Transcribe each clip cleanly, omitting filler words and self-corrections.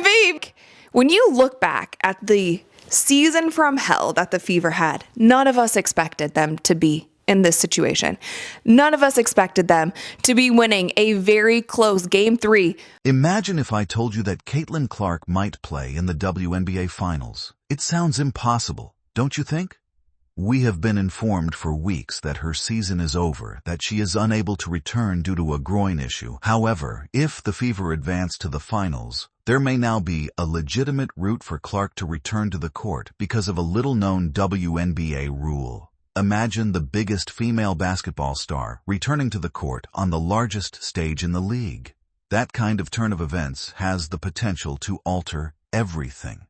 MVP. When you look back at the season from hell that the Fever had, none of us expected them to be in this situation. None of us expected them to be winning a very close Game 3. Imagine if I told you that Caitlin Clark might play in the WNBA Finals. It sounds impossible, don't you think? We have been informed for weeks that her season is over, that she is unable to return due to a groin issue. However, if the Fever advance to the finals, there may now be a legitimate route for Clark to return to the court because of a little-known WNBA rule. Imagine the biggest female basketball star returning to the court on the largest stage in the league. That kind of turn of events has the potential to alter everything.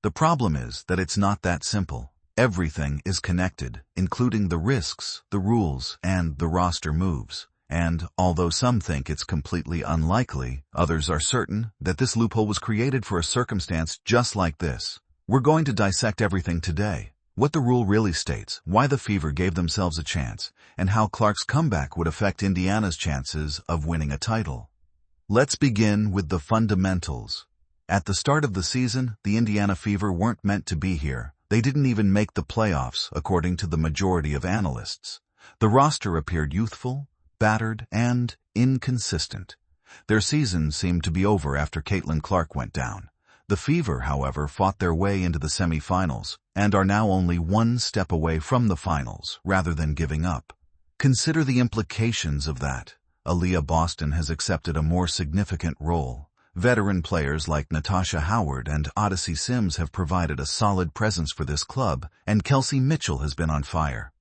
The problem is that it's not that simple. Everything is connected, including the risks, the rules, and the roster moves. And although some think it's completely unlikely, others are certain that this loophole was created for a circumstance just like this. We're going to dissect everything today. What the rule really states, why the Fever gave themselves a chance, and how Clark's comeback would affect Indiana's chances of winning a title. Let's begin with the fundamentals. At the start of the season, the Indiana Fever weren't meant to be here. They didn't even make the playoffs, according to the majority of analysts. The roster appeared youthful, battered, and inconsistent. Their season seemed to be over after Caitlin Clark went down. The Fever, however, fought their way into the semifinals and are now only one step away from the finals rather than giving up. Consider the implications of that. Aaliyah Boston has accepted a more significant role. Veteran players like Natasha Howard and Odyssey Sims have provided a solid presence for this club, and Kelsey Mitchell has been on fire.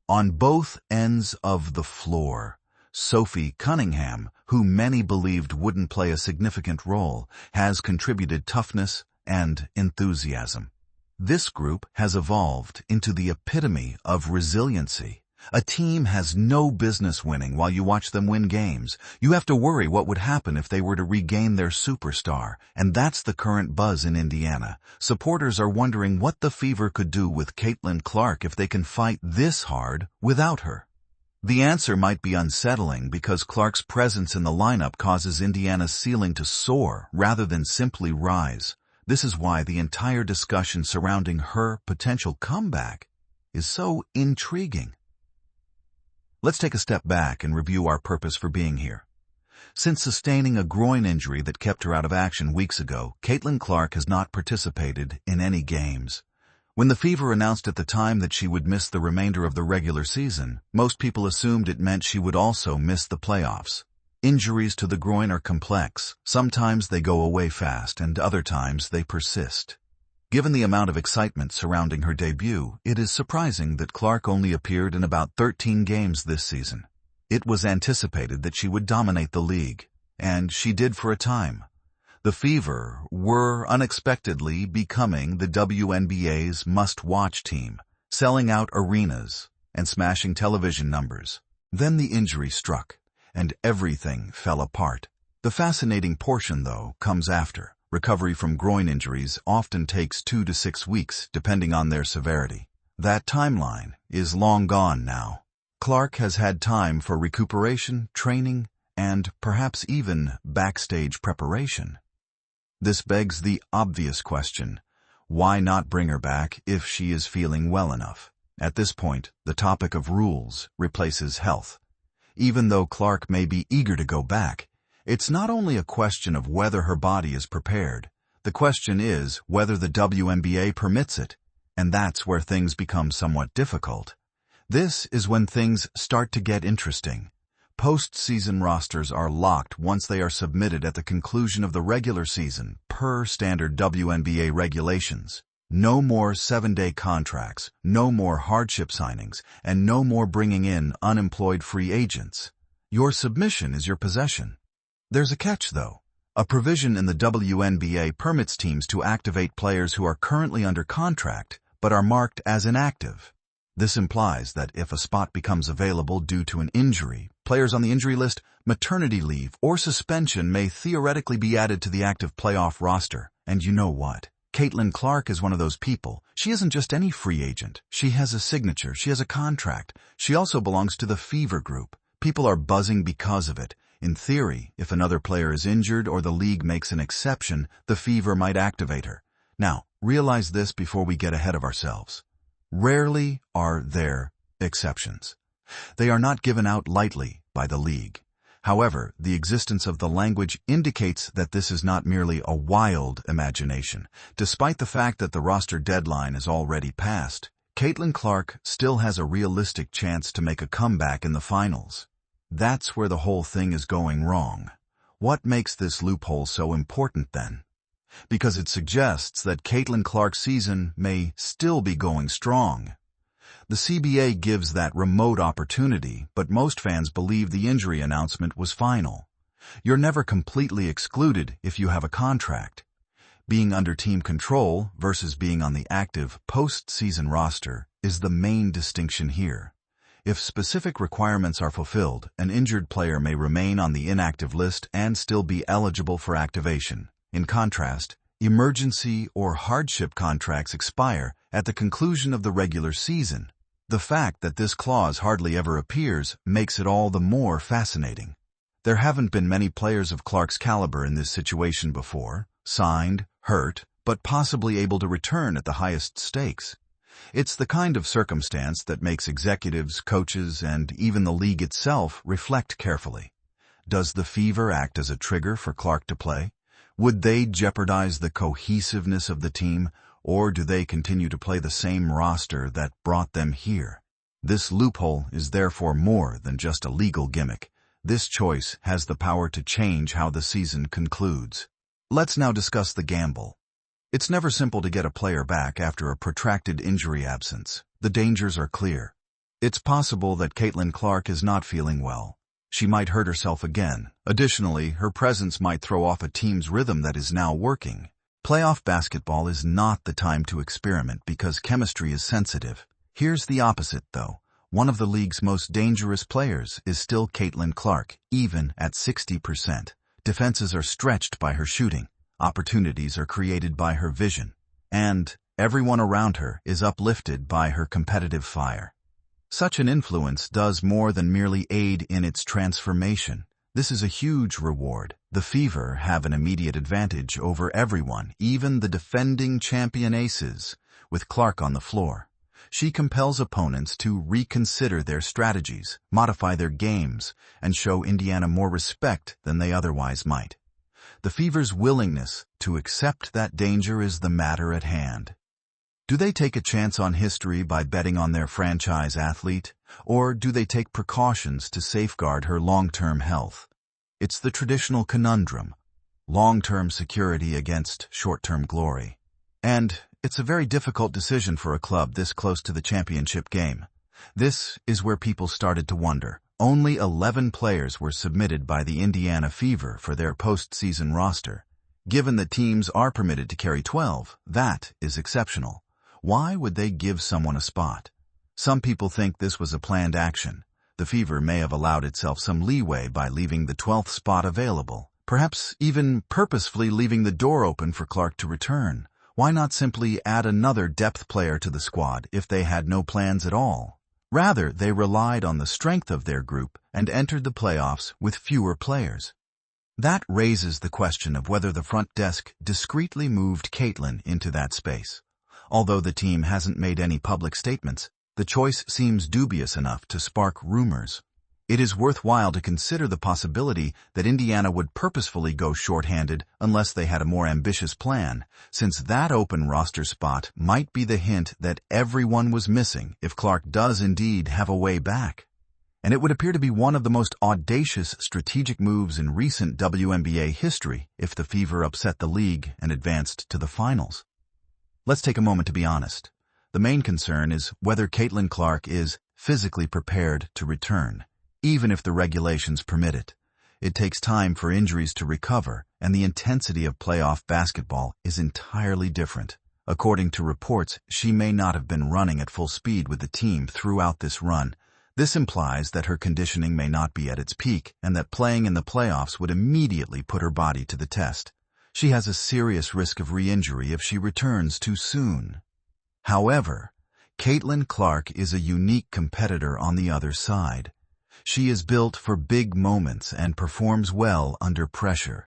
On both ends of the floor, Sophie Cunningham, who many believed wouldn't play a significant role, has contributed toughness and enthusiasm. This group has evolved into the epitome of resiliency. A team has no business winning while you watch them win games. You have to worry what would happen if they were to regain their superstar, and that's the current buzz in Indiana. Supporters are wondering what the Fever could do with Caitlin Clark if they can fight this hard without her. The answer might be unsettling because Clark's presence in the lineup causes Indiana's ceiling to soar rather than simply rise. This is why the entire discussion surrounding her potential comeback is so intriguing. Let's take a step back and review our purpose for being here. Since sustaining a groin injury that kept her out of action weeks ago, Caitlin Clark has not participated in any games. When the Fever announced at the time that she would miss the remainder of the regular season, most people assumed it meant she would also miss the playoffs. Injuries to the groin are complex. Sometimes they go away fast, and other times they persist. Given the amount of excitement surrounding her debut, it is surprising that Clark only appeared in about 13 games this season. It was anticipated that she would dominate the league, and she did for a time. The Fever were unexpectedly becoming the WNBA's must-watch team, selling out arenas and smashing television numbers. Then the injury struck, and everything fell apart. The fascinating portion, though, comes after. Recovery from groin injuries often takes 2 to 6 weeks, depending on their severity. That timeline is long gone now. Clark has had time for recuperation, training, and perhaps even backstage preparation. This begs the obvious question: why not bring her back if she is feeling well enough? At this point, the topic of rules replaces health. Even though Clark may be eager to go back, it's not only a question of whether her body is prepared. The question is whether the WNBA permits it, and that's where things become somewhat difficult. This is when things start to get interesting. Post-season rosters are locked once they are submitted at the conclusion of the regular season, per standard WNBA regulations. No more 7-day contracts, no more hardship signings, and no more bringing in unemployed free agents. Your submission is your possession. There's a catch, though. A provision in the WNBA permits teams to activate players who are currently under contract but are marked as inactive. This implies that if a spot becomes available due to an injury, players on the injury list, maternity leave, or suspension may theoretically be added to the active playoff roster. And you know what? Caitlin Clark is one of those people. She isn't just any free agent. She has a signature. She has a contract. She also belongs to the Fever group. People are buzzing because of it. In theory, if another player is injured or the league makes an exception, the Fever might activate her. Now, realize this before we get ahead of ourselves. Rarely are there exceptions. They are not given out lightly by the league. However, the existence of the language indicates that this is not merely a wild imagination. Despite the fact that the roster deadline is already passed, Caitlin Clark still has a realistic chance to make a comeback in the finals. That's where the whole thing is going wrong. What makes this loophole so important then? Because it suggests that Caitlin Clark's season may still be going strong. The CBA gives that remote opportunity, but most fans believe the injury announcement was final. You're never completely excluded if you have a contract. Being under team control versus being on the active post-season roster is the main distinction here. If specific requirements are fulfilled, an injured player may remain on the inactive list and still be eligible for activation. In contrast, emergency or hardship contracts expire at the conclusion of the regular season. The fact that this clause hardly ever appears makes it all the more fascinating. There haven't been many players of Clark's caliber in this situation before, signed, hurt, but possibly able to return at the highest stakes. It's the kind of circumstance that makes executives, coaches, and even the league itself reflect carefully. Does the Fever act as a trigger for Clark to play? Would they jeopardize the cohesiveness of the team, or do they continue to play the same roster that brought them here? This loophole is therefore more than just a legal gimmick. This choice has the power to change how the season concludes. Let's now discuss the gamble. It's never simple to get a player back after a protracted injury absence. The dangers are clear. It's possible that Caitlin Clark is not feeling well. She might hurt herself again. Additionally, her presence might throw off a team's rhythm that is now working. Playoff basketball is not the time to experiment because chemistry is sensitive. Here's the opposite, though. One of the league's most dangerous players is still Caitlin Clark, even at 60%. Defenses are stretched by her shooting. Opportunities are created by her vision. And everyone around her is uplifted by her competitive fire. Such an influence does more than merely aid in its transformation. This is a huge reward. The Fever have an immediate advantage over everyone, even the defending champion aces, with Clark on the floor. She compels opponents to reconsider their strategies, modify their games, and show Indiana more respect than they otherwise might. The Fever's willingness to accept that danger is the matter at hand. Do they take a chance on history by betting on their franchise athlete, or do they take precautions to safeguard her long-term health? It's the traditional conundrum, long-term security against short-term glory. And it's a very difficult decision for a club this close to the championship game. This is where people started to wonder. Only 11 players were submitted by the Indiana Fever for their postseason roster. Given that teams are permitted to carry 12, that is exceptional. Why would they give someone a spot? Some people think this was a planned action. The Fever may have allowed itself some leeway by leaving the 12th spot available, perhaps even purposefully leaving the door open for Clark to return. Why not simply add another depth player to the squad if they had no plans at all? Rather, they relied on the strength of their group and entered the playoffs with fewer players. That raises the question of whether the front desk discreetly moved Caitlin into that space. Although the team hasn't made any public statements, the choice seems dubious enough to spark rumors. It is worthwhile to consider the possibility that Indiana would purposefully go shorthanded unless they had a more ambitious plan, since that open roster spot might be the hint that everyone was missing if Clark does indeed have a way back. And it would appear to be one of the most audacious strategic moves in recent WNBA history if the Fever upset the league and advanced to the finals. Let's take a moment to be honest. The main concern is whether Caitlin Clark is physically prepared to return, even if the regulations permit it. It takes time for injuries to recover, and the intensity of playoff basketball is entirely different. According to reports, she may not have been running at full speed with the team throughout this run. This implies that her conditioning may not be at its peak, and that playing in the playoffs would immediately put her body to the test. She has a serious risk of re-injury if she returns too soon. However, Caitlin Clark is a unique competitor on the other side. She is built for big moments and performs well under pressure.